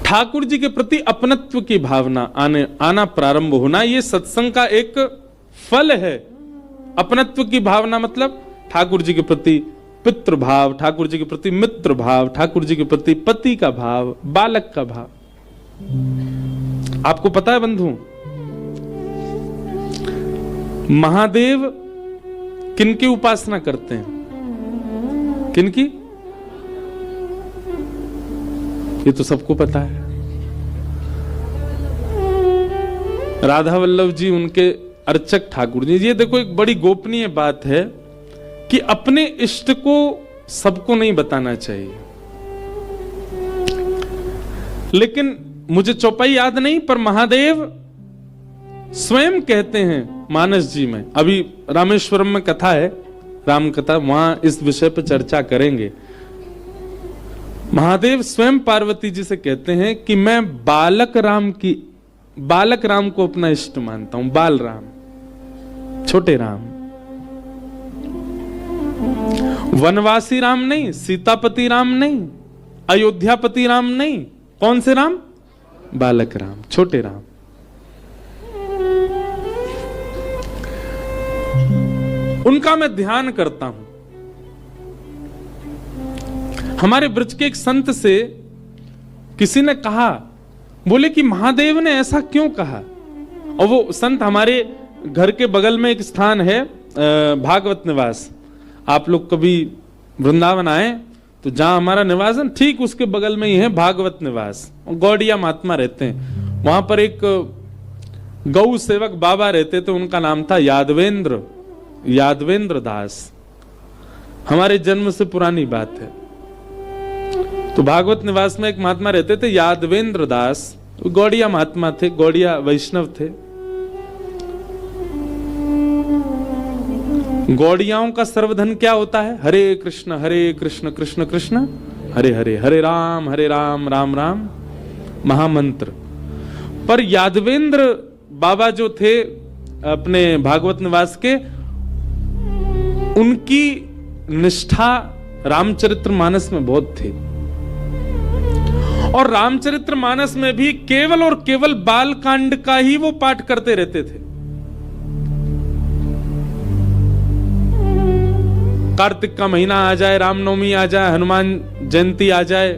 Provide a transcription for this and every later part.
ठाकुर जी के प्रति अपनत्व की भावना आना प्रारंभ होना, यह सत्संग का एक फल है। अपनत्व की भावना मतलब ठाकुर जी के प्रति पितृ भाव, ठाकुर जी के प्रति मित्र भाव, ठाकुर जी के प्रति पति का भाव, बालक का भाव। आपको पता है बंधु, महादेव किनकी उपासना करते हैं? किनकी? ये तो सबको पता है। राधा वल्लभ जी उनके अर्चक ठाकुर जी। ये देखो एक बड़ी गोपनीय बात है कि अपने इष्ट को सबको नहीं बताना चाहिए। लेकिन मुझे चौपाई याद नहीं, पर महादेव स्वयं कहते हैं मानस जी में। अभी रामेश्वरम में कथा है, राम कथा, वहां इस विषय पर चर्चा करेंगे। महादेव स्वयं पार्वती जी से कहते हैं कि मैं बालक राम को अपना इष्ट मानता हूं। बाल राम, छोटे राम, वनवासी राम नहीं, सीतापति राम नहीं, अयोध्यापति राम नहीं। कौन से राम? बालक राम, छोटे राम। उनका मैं ध्यान करता हूं। हमारे ब्रज के एक संत से किसी ने कहा, बोले कि महादेव ने ऐसा क्यों कहा? और वो संत हमारे घर के बगल में एक स्थान है, भागवत निवास। आप लोग कभी वृंदावन आए तो जहां हमारा निवास है ठीक उसके बगल में ही है भागवत निवास। गौड़िया महात्मा रहते हैं वहां पर। एक गौ सेवक बाबा रहते थे, उनका नाम था यादवेंद्र दास। हमारे जन्म से पुरानी बात है। तो भागवत निवास में एक महात्मा रहते थे यादवेंद्र दास। गौड़िया महात्मा थे, गौड़िया वैष्णव थे। गौड़ियाओं का सर्वधन क्या होता है? हरे कृष्ण कृष्ण कृष्ण हरे हरे, हरे राम राम राम महामंत्र। पर यादवेंद्र बाबा जो थे अपने भागवत निवास के, उनकी निष्ठा रामचरितमानस में बहुत थी। और रामचरितमानस में भी केवल और केवल बाल कांड का ही वो पाठ करते रहते थे। कार्तिक का महीना आ जाए, रामनवमी आ जाए, हनुमान जयंती आ जाए,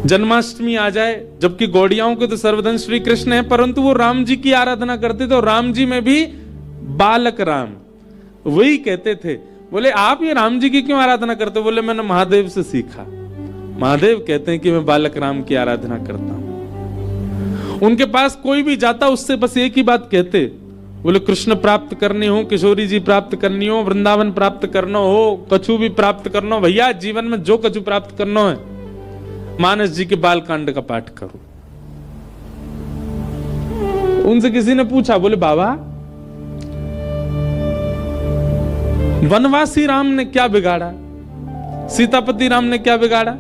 जन्माष्टमी आ जाए, जबकि गौड़ियाओं के तो सर्वधन श्री कृष्ण है, परंतु वो राम जी की आराधना करते थे। और राम जी में भी बालक राम। वही कहते थे, बोले आप ये राम जी की क्यों आराधना करते हो? बोले मैंने महादेव से सीखा। महादेव कहते हैं कि मैं बालक राम की आराधना करता हूं। उनके पास कोई भी जाता उससे बस एक ही बात कहते, बोले कृष्ण प्राप्त करने हो, किशोरी जी प्राप्त करनी हो, वृंदावन प्राप्त करना हो, कछु भी प्राप्त करना हो, भैया जीवन में जो कछु प्राप्त करना है, मानस जी के बालकांड का पाठ करो। उनसे किसी ने पूछा, बोले बाबा वनवासी राम ने क्या बिगाड़ा? सीतापति राम ने क्या बिगाड़ा?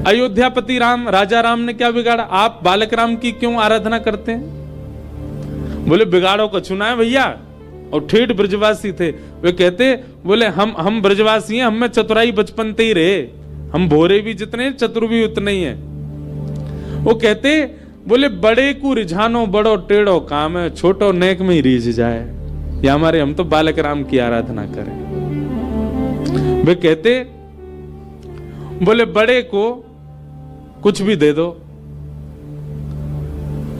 अयोध्यापति राम, राजा राम ने क्या बिगाड़ा? आप बालक राम की क्यों आराधना करते हैं? बोले बिगाड़ो का चुना है भैया। और ठेठ ब्रजवासी थे, वे कहते, बोले हम ब्रजवासी हैं, हम में चतुराई बचपन से ही रहे, हम भोरे भी जितने चतुर भी उतने ही हैं। वो कहते, बोले बड़े को रिझानो बड़ो टेढ़ो काम है, छोटो नेक में ही रीझ जाए। या हमारे हम तो बालक राम की आराधना करें। वे कहते, बोले बड़े को कुछ भी दे दो,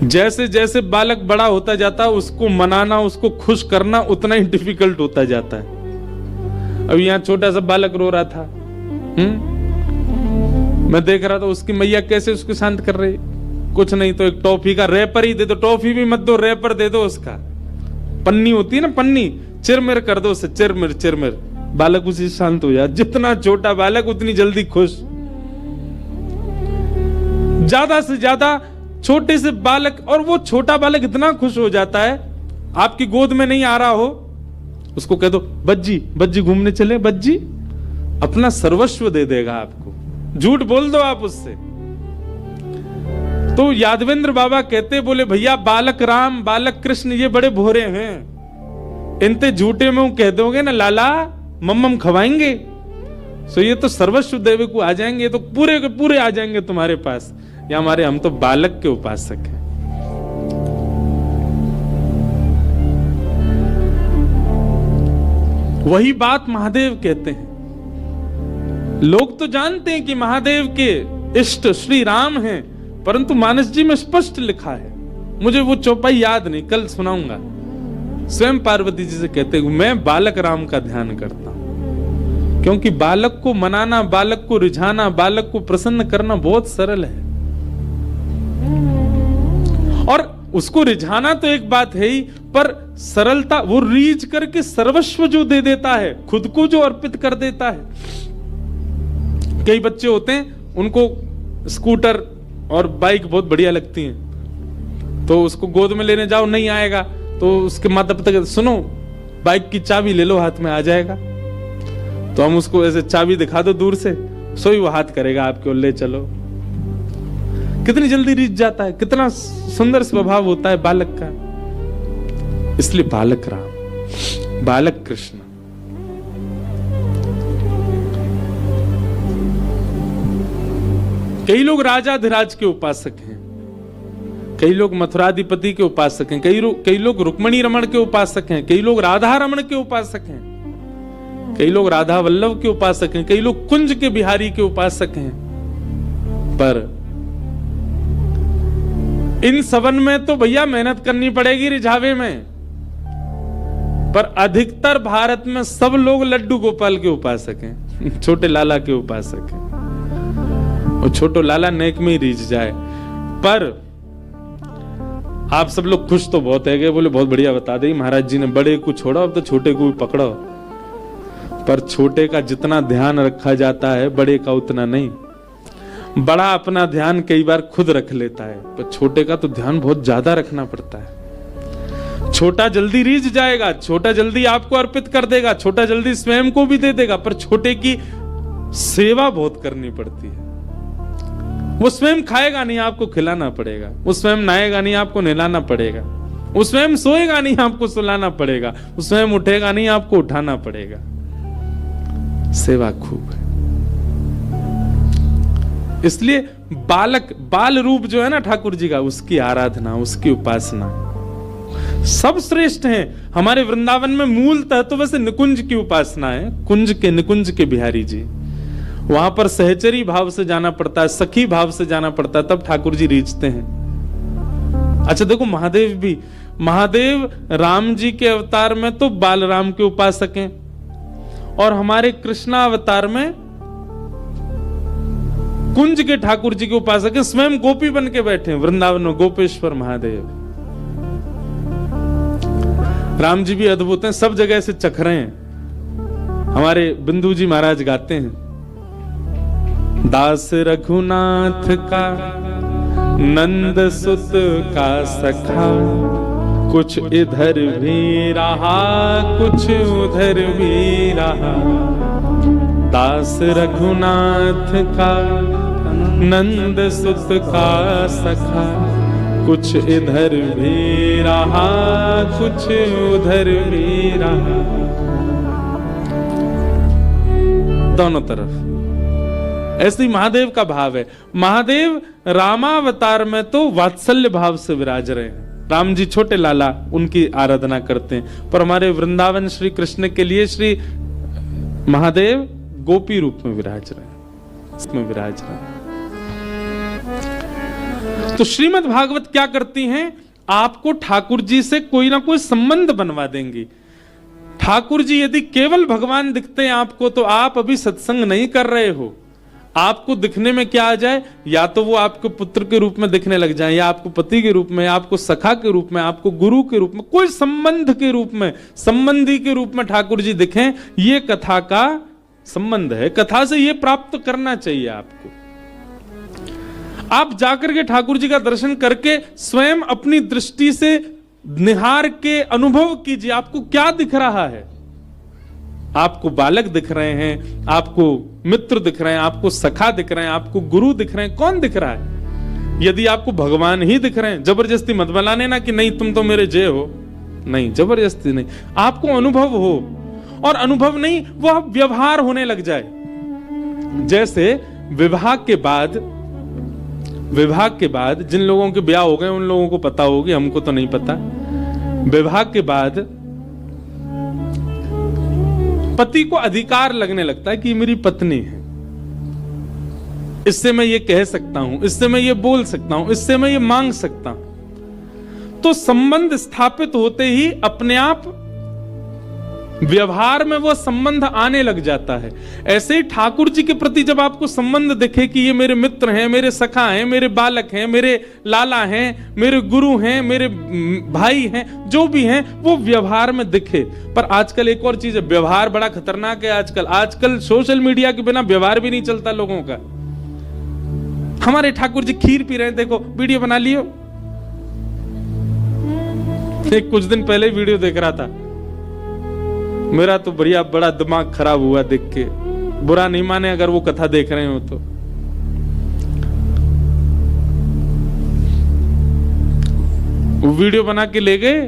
जैसे जैसे बालक बड़ा होता जाता उसको मनाना, उसको खुश करना उतना ही डिफिकल्ट होता जाता है। अब यहां छोटा सा बालक रो रहा था, मैं देख रहा था उसकी मैया कैसे उसको शांत कर रही। कुछ नहीं तो एक टॉफी का रैपर ही दे दो, टॉफी भी मत दो, रैपर दे दो। उसका पन्नी होती है ना, पन्नी चिरमिर कर दो उसे, चिरमिर, बालक उसी शांत हो जाए। जितना छोटा बालक उतनी जल्दी खुश। ज्यादा से ज्यादा छोटे से बालक, और वो छोटा बालक इतना खुश हो जाता है, आपकी गोद में नहीं आ रहा हो, उसको कह दो बज्जी घूमने चले, बज्जी अपना सर्वस्व दे देगा आपको। झूठ बोल दो आप उससे। तो यादवेंद्र बाबा कहते, बोले भैया बालक राम बालक कृष्ण ये बड़े भोरे हैं, इनते झूठे में कह दोगे ना लाला मम्मम खवाएंगे, सो ये तो सर्वस्व देव को आ जाएंगे, ये तो पूरे के पूरे आ जाएंगे तुम्हारे पास, या हमारे हम तो बालक के उपासक हैं। वही बात महादेव कहते हैं। लोग तो जानते हैं कि महादेव के इष्ट श्री राम हैं, परंतु मानस जी में स्पष्ट लिखा है, मुझे वो चौपाई याद नहीं, कल सुनाऊंगा। स्वयं पार्वती जी से कहते हैं मैं बालक राम का ध्यान करता हूं, क्योंकि बालक को मनाना, बालक को रिझाना, बालक को प्रसन्न करना बहुत सरल है। और उसको रिझाना तो एक बात है ही, पर सरलता, वो रीझ करके सर्वस्व जो दे देता है, खुद को जो अर्पित कर देता है। कई बच्चे होते हैं, उनको स्कूटर और बाइक बहुत बढ़िया लगती हैं, तो उसको गोद में लेने जाओ, नहीं आएगा, तो उसके माता पिता कहते सुनो बाइक की चाबी ले लो, हाथ में आ जाएगा। तो हम उसको ऐसे चाबी दिखा दो दूर से, सोई वो हाथ करेगा आपके और ले चलो। कितनी जल्दी रीझ जाता है, कितना सुंदर स्वभाव होता है बालक का। इसलिए बालक राम, बालक कृष्ण। कई लोग राजाधिराज के उपासक हैं, कई लोग मथुराधिपति के उपासक हैं, कई लोग रुक्मणी रमण के उपासक हैं, कई लोग राधा रमण के उपासक हैं, कई लोग राधा वल्लभ के उपासक हैं, कई लोग कुंज के बिहारी के उपासक हैं। पर इन सबन में तो भैया मेहनत करनी पड़ेगी रिझावे में, पर अधिकतर भारत में सब लोग लड्डू गोपाल के उपासक हैं, छोटे लाला के उपासक हैं। और छोटो लाला नेक में ही रीझ जाए। पर आप सब लोग खुश तो बहुत है, बोले बहुत बढ़िया बता दे महाराज जी ने, बड़े को छोड़ा अब तो छोटे को भी पकड़ो। पर छोटे का जितना ध्यान रखा जाता है, बड़े का उतना नहीं। बड़ा अपना ध्यान कई बार खुद रख लेता है, पर छोटे का तो ध्यान बहुत ज्यादा रखना पड़ता है। छोटा जल्दी रीझ जाएगा, छोटा जल्दी आपको अर्पित कर देगा, छोटा जल्दी स्वयं को भी दे देगा, पर छोटे की सेवा बहुत करनी पड़ती है। वो स्वयं खाएगा नहीं, आपको खिलाना पड़ेगा। वो स्वयं नहाएगा नहीं, आपको नहलाना पड़ेगा। वो स्वयं सोएगा नहीं, आपको सुलाना पड़ेगा। वो स्वयं उठेगा नहीं, आपको उठाना पड़ेगा। सेवा खूब है। इसलिए बालक, बाल रूप जो है ना ठाकुर जी का, उसकी आराधना, उसकी उपासना सब श्रेष्ठ है। हमारे वृंदावन में मूलतः तो वैसे निकुंज की उपासना है, कुंज के, निकुंज के बिहारी जी। वहां पर सहचरी भाव से जाना पड़ता है, सखी भाव से जाना पड़ता है, तब ठाकुर जी रीझते हैं। अच्छा देखो महादेव भी, महादेव राम जी के अवतार में तो बालराम के उपासक हैं, और हमारे कृष्णा अवतार में कुंज के ठाकुर जी के उपासक हैं। स्वयं गोपी बन के बैठे हैं वृंदावन में, गोपेश्वर महादेव। राम जी भी अद्भुत हैं, सब जगह से चख रहे हैं। हमारे बिंदु जी महाराज गाते हैं, दास रघुनाथ का नंद सुत का सखा, कुछ इधर भी रहा कुछ उधर भी रहा। दास रघुनाथ का नंद सुत का सखा, कुछ इधर भी रहा कुछ उधर भी रहा। दोनों तरफ ऐसे ही महादेव का भाव है। महादेव रामावतार में तो वात्सल्य भाव से विराज रहे हैं। राम जी छोटे लाला, उनकी आराधना करते हैं, पर हमारे वृंदावन श्री कृष्ण के लिए श्री महादेव गोपी रूप में विराज रहे हैं, इसमें विराज रहे हैं। तो श्रीमद् भागवत क्या करती हैं, आपको ठाकुर जी से कोई ना कोई संबंध बनवा देंगी। ठाकुर जी यदि केवल भगवान दिखते हैं आपको, तो आप अभी सत्संग नहीं कर रहे हो। आपको दिखने में क्या आ जाए, या तो वो आपको पुत्र के रूप में दिखने लग जाए, या आपको पति के रूप में, आपको सखा के रूप में, आपको गुरु के रूप में, कोई संबंध के रूप में, संबंधी के रूप में ठाकुर जी दिखें। ये कथा का संबंध है, कथा से ये प्राप्त करना चाहिए आपको। आप जाकर के ठाकुर जी का दर्शन करके स्वयं अपनी दृष्टि से निहार के अनुभव कीजिए, आपको क्या दिख रहा है। आपको बालक दिख रहे हैं, आपको मित्र दिख रहे हैं, आपको सखा दिख रहे हैं, आपको गुरु दिख रहे हैं, कौन दिख रहा है। यदि आपको भगवान ही दिख रहे हैं, जबरदस्ती मत बनाने ना कि नहीं तुम तो मेरे जय हो, नहीं, जबरदस्ती नहीं। आपको अनुभव हो, और अनुभव नहीं वो व्यवहार होने लग जाए। जैसे विवाह के बाद जिन लोगों के ब्याह हो गए उन लोगों को पता होगी, हमको तो नहीं पता। विवाह के बाद पति को अधिकार लगने लगता है कि मेरी पत्नी है, इससे मैं ये कह सकता हूं, इससे मैं ये बोल सकता हूं, इससे मैं ये मांग सकता हूं। तो संबंध स्थापित होते ही अपने आप व्यवहार में वो संबंध आने लग जाता है। ऐसे ही ठाकुर जी के प्रति जब आपको संबंध दिखे कि ये मेरे मित्र हैं, मेरे सखा हैं, मेरे बालक हैं, मेरे लाला हैं, मेरे गुरु हैं, मेरे भाई हैं, जो भी हैं, वो व्यवहार में दिखे। पर आजकल एक और चीज है, व्यवहार बड़ा खतरनाक है। आजकल सोशल मीडिया के बिना व्यवहार भी नहीं चलता लोगों का। हमारे ठाकुर जी खीर पी रहे हैं, देखो वीडियो बना लियो। एक कुछ दिन पहले वीडियो देख रहा था, मेरा तो बड़ा दिमाग खराब हुआ देख के। बुरा नहीं माने अगर वो कथा देख रहे हो तो। वो वीडियो बना के ले गए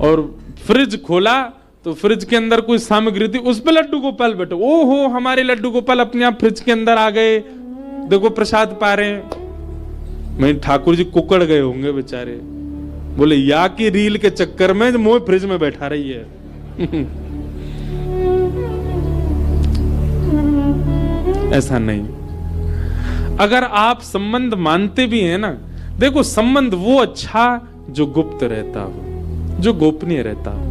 और फ्रिज खोला तो फ्रिज के अंदर कोई सामग्री थी, उस पे लड्डू गोपाल बैठे। ओहो, हमारे लड्डू गोपाल अपने आप फ्रिज के अंदर आ गए, देखो प्रसाद पा रहे हैं। मैं ठाकुर जी कुकड़ गए होंगे बेचारे, बोले या की रील के चक्कर में मोह फ्रिज में बैठा रही है। ऐसा नहीं। अगर आप संबंध मानते भी हैं ना, देखो संबंध वो अच्छा जो गुप्त रहता हो, जो गोपनीय रहता हो।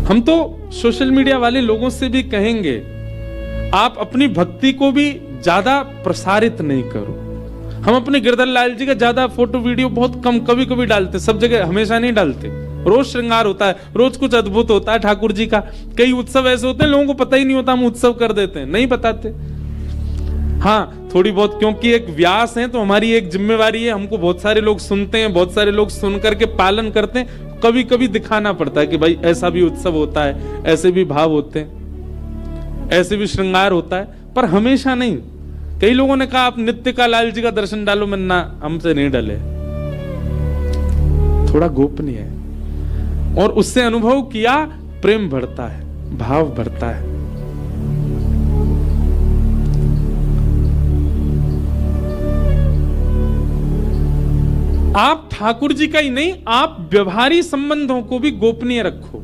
हम तो सोशल मीडिया वाले लोगों से भी कहेंगे, आप अपनी भक्ति को भी ज्यादा प्रसारित नहीं करो। हम अपने गिरधर लाल जी का ज्यादा फोटो वीडियो बहुत कम कभी कभी डालते, सब जगह हमेशा नहीं डालते। रोज श्रृंगार होता है, रोज कुछ अद्भुत होता है ठाकुर जी का। कई उत्सव ऐसे होते हैं लोगों को पता ही नहीं होता, हम उत्सव कर देते हैं, नहीं बताते। हाँ, थोड़ी बहुत, क्योंकि एक व्यास है तो हमारी एक जिम्मेवारी है, हमको बहुत सारे लोग सुनते हैं, बहुत सारे लोग सुन करके पालन करते हैं। कभी कभी दिखाना पड़ता है कि भाई ऐसा भी उत्सव होता है, ऐसे भी भाव होते हैं, ऐसे भी श्रृंगार होता है, पर हमेशा नहीं। कई लोगों ने कहा आप नित्य का लाल जी का दर्शन डालो, मैं ना, हमसे नहीं डाले, थोड़ा गोपनीय है। और उससे अनुभव किया, प्रेम बढ़ता है, भाव बढ़ता है। आप ठाकुर जी का ही नहीं, आप व्यवहारिक संबंधों को भी गोपनीय रखो।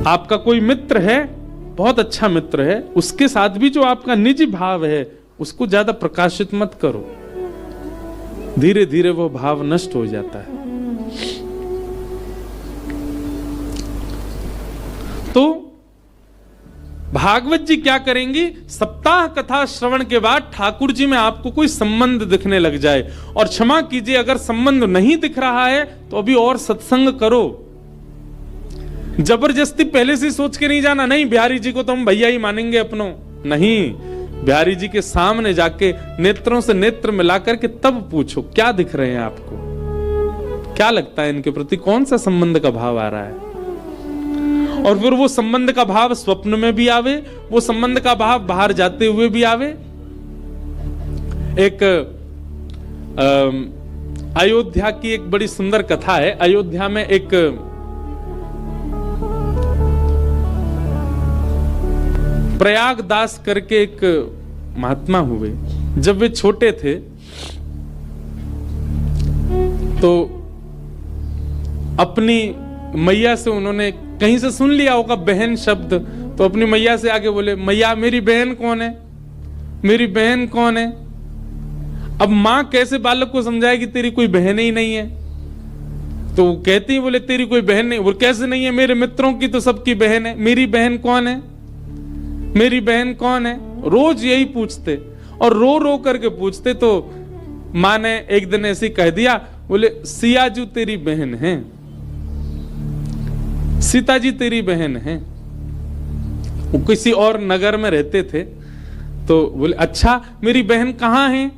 आपका कोई मित्र है, बहुत अच्छा मित्र है, उसके साथ भी जो आपका निजी भाव है उसको ज्यादा प्रकाशित मत करो, धीरे धीरे वो भाव नष्ट हो जाता है। तो भागवत जी क्या करेंगी, सप्ताह कथा श्रवण के बाद ठाकुर जी में आपको कोई संबंध दिखने लग जाए, और क्षमा कीजिए अगर संबंध नहीं दिख रहा है तो अभी और सत्संग करो। जबरदस्ती पहले से सोच के नहीं जाना, नहीं बिहारी जी को तो हम भैया ही मानेंगे अपनों, नहीं, बिहारी जी के सामने जाके नेत्रों से नेत्र मिला करके तब पूछो क्या दिख रहे हैं आपको, क्या लगता है इनके प्रति, कौन सा संबंध का भाव आ रहा है। और फिर वो संबंध का भाव स्वप्न में भी आवे, वो संबंध का भाव बाहर जाते हुए भी आवे। एक अयोध्या की एक बड़ी सुंदर कथा है। अयोध्या में एक प्रयागदास करके एक महात्मा हुए। जब वे छोटे थे तो अपनी मैया से उन्होंने कहीं से सुन लिया होगा बहन शब्द, तो अपनी मैया से आगे बोले, मैया मेरी बहन कौन है, मेरी बहन कौन है। अब मां कैसे बालक को समझाएगी तेरी कोई बहन ही नहीं है। तो वो कहती है, बोले तेरी कोई बहन नहीं, वो कैसे नहीं है, मेरे मित्रों की तो सबकी बहन है, मेरी बहन कौन है, मेरी बहन कौन है। रोज यही पूछते और रो रो करके पूछते। तो मां ने एक दिन ऐसे कह दिया, बोले सियाजू तेरी बहन है, सीता जी तेरी बहन है। वो किसी और नगर में रहते थे। तो बोले अच्छा मेरी बहन कहाँ है।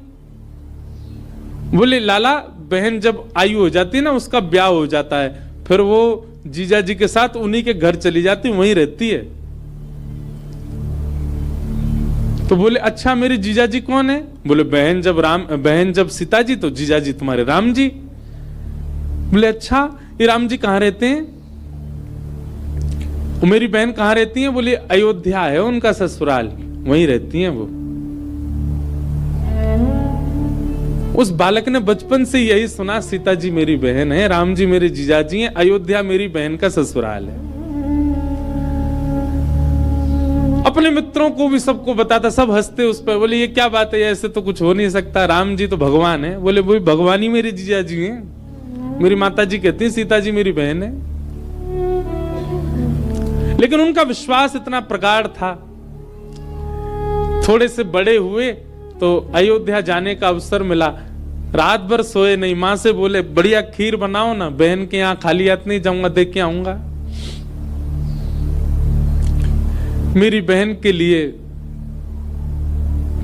बोले लाला बहन जब आयु हो जाती है ना, उसका ब्याह हो जाता है, फिर वो जीजा जी के साथ उन्हीं के घर चली जाती, वहीं रहती है। तो बोले अच्छा मेरे जीजा जी कौन है। बोले बहन जब सीता जी तो जीजा जी तुम्हारे राम जी। बोले अच्छा ये राम जी कहाँ रहते हैं। मेरी बहन कहाँ रहती है? बोले अयोध्या है उनका ससुराल, वहीं रहती हैं वो। उस बालक ने बचपन से यही सुना, सीता जी मेरी बहन है, राम जी मेरे जीजाजी हैं, अयोध्या मेरी बहन का ससुराल है। अपने मित्रों को भी सबको बताता, सब हंसते उस पर। बोले ये क्या बात है, ऐसे तो कुछ हो नहीं सकता, राम जी तो भगवान है। बोले वो भगवान ही मेरे जीजाजी हैं, मेरी माता जी कहती है सीता जी मेरी बहन है। लेकिन उनका विश्वास इतना प्रगाढ़ था। थोड़े से बड़े हुए तो अयोध्या जाने का अवसर मिला। रात भर सोए नहीं, मां से बोले बढ़िया खीर बनाओ ना, बहन के यहां खाली हाथ नहीं जाऊंगा, देख के आऊंगा। मेरी बहन के लिए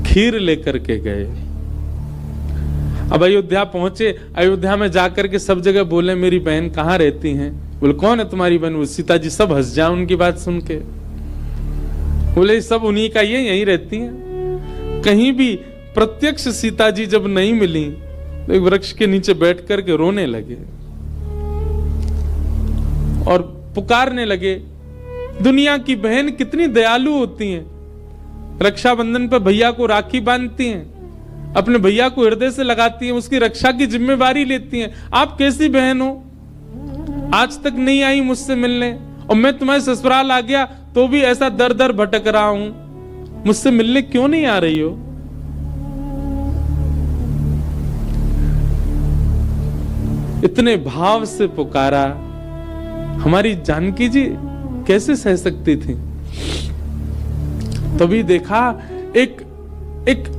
खीर लेकर के गए। अब अयोध्या पहुंचे, अयोध्या में जाकर के सब जगह बोले मेरी बहन कहाँ रहती हैं? बोले कौन है तुम्हारी बहन? वो सीता जी। सब हंस जाए उनकी बात सुन के। बोले सब उन्हीं का, ये यहीं रहती हैं। कहीं भी प्रत्यक्ष सीता जी जब नहीं मिली तो एक वृक्ष के नीचे बैठ करके रोने लगे और पुकारने लगे, दुनिया की बहन कितनी दयालु होती हैं। रक्षाबंधन पर भैया को राखी बांधती हैं, अपने भैया को हृदय से लगाती हैं, उसकी रक्षा की जिम्मेवारी लेती हैं। आप कैसी बहन हो, आज तक नहीं आई मुझसे मिलने, और मैं तुम्हारे ससुराल आ गया तो भी ऐसा दर दर भटक रहा हूं, मुझसे मिलने क्यों नहीं आ रही हो? इतने भाव से पुकारा। हमारी जानकी जी कैसे सह सकती थी? तभी देखा एक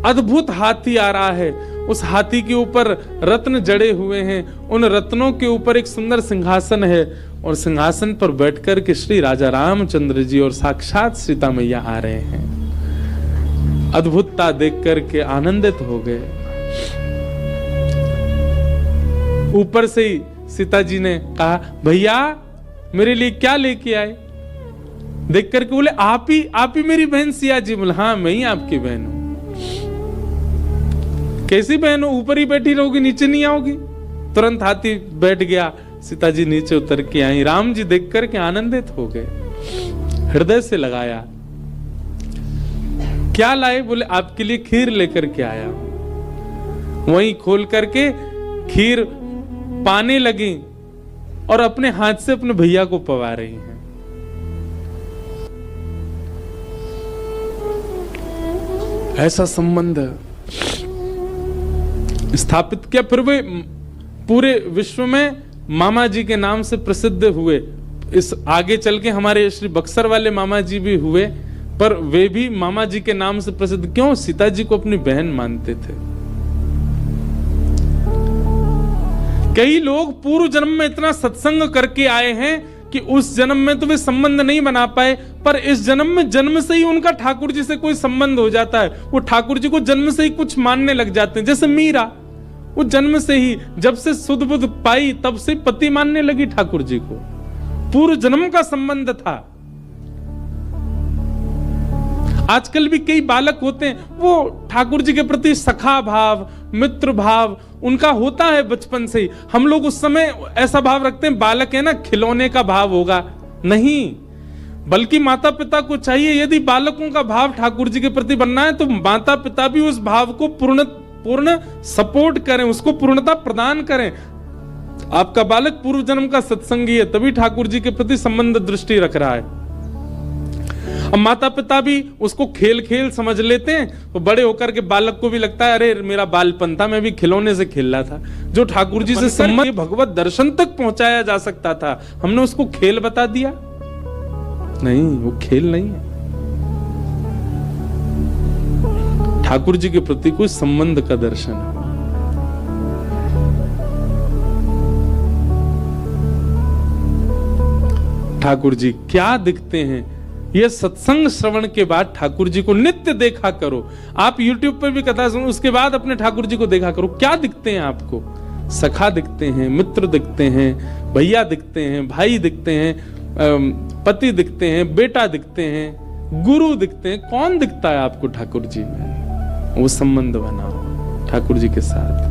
अद्भुत हाथी आ रहा है। उस हाथी के ऊपर रत्न जड़े हुए हैं, उन रत्नों के ऊपर एक सुंदर सिंहासन है, और सिंहासन पर बैठकर के श्री राजा रामचंद्र जी और साक्षात सीता मैया आ रहे हैं। अद्भुतता देख करके आनंदित हो गए। ऊपर से ही सीता जी ने कहा, भैया मेरे लिए क्या लेके आए? देख करके बोले आप ही मेरी बहन सिया जी। बोले हाँ मैं ही आपकी बहन हूं। कैसी बहन हो, ऊपर ही बैठी रहोगी, नीचे नहीं आओगी? तुरंत हाथी बैठ गया, सीता जी नीचे उतर के आई। राम जी देख करके आनंदित हो गए, हृदय से लगाया। क्या लाए? बोले आपके लिए खीर लेकर के आया। वहीं खोल करके खीर पाने लगी और अपने हाथ से अपने भैया को पवा रही हैं। ऐसा संबंध स्थापित किया। फिर वे पूरे विश्व में मामा जी के नाम से प्रसिद्ध हुए। इस आगे चल के हमारे श्री बक्सर वाले मामा जी भी हुए, पर वे भी मामा जी के नाम से प्रसिद्ध क्यों? सीता जी को अपनी बहन मानते थे। कई लोग पूर्व जन्म में इतना सत्संग करके आए हैं कि उस जन्म में तो वे संबंध नहीं बना पाए, पर इस जन्म में जन्म से ही उनका ठाकुर जी से कोई संबंध हो जाता है। वो ठाकुर जी को जन्म से ही कुछ मानने लग जाते हैं। जैसे मीरा, वो जन्म से ही जब से सुध बुध पाई तब से पति मानने लगी ठाकुर जी को। पूर्व जन्म का संबंध था। आजकल भी कई बालक होते हैं, वो ठाकुर जी के प्रति सखा भाव, मित्र भाव उनका होता है बचपन से ही। हम लोग उस समय ऐसा भाव रखते हैं बालक है ना, खिलौने का भाव होगा। नहीं, बल्कि माता पिता को चाहिए, यदि बालकों का भाव ठाकुर जी के प्रति बनना है तो माता पिता भी उस भाव को पूर्ण सपोर्ट करें, उसको पूर्णता प्रदान करें। आपका बालक पूर्व जन्म का सत्संगी है, तभी ठाकुर जी के प्रति संबंध दृष्टि रख रहा है। अब माता पिता भी उसको खेल खेल समझ लेते हैं, तो बड़े होकर के बालक को भी लगता है अरे मेरा बालपन था, मैं भी खिलौने से खेल रहा था। जो ठाकुर जी से संबंध भगवत दर्शन तक पहुंचाया जा सकता था, हमने उसको खेल बता दिया। नहीं, वो खेल नहीं है। ठाकुर जी के प्रति कोई संबंध का दर्शन है। ठाकुर जी क्या दिखते हैं, यह सत्संग श्रवण के बाद ठाकुर जी को नित्य देखा करो। आप YouTube पर भी कथा सुनो, उसके बाद अपने ठाकुर जी को देखा करो। क्या दिखते हैं आपको? सखा दिखते हैं, मित्र दिखते हैं, भैया दिखते हैं, भाई दिखते हैं, पति दिखते हैं, बेटा दिखते हैं, गुरु दिखते हैं। कौन दिखता है आपको ठाकुर जी में? वो संबंध बनाओ ठाकुर जी के साथ।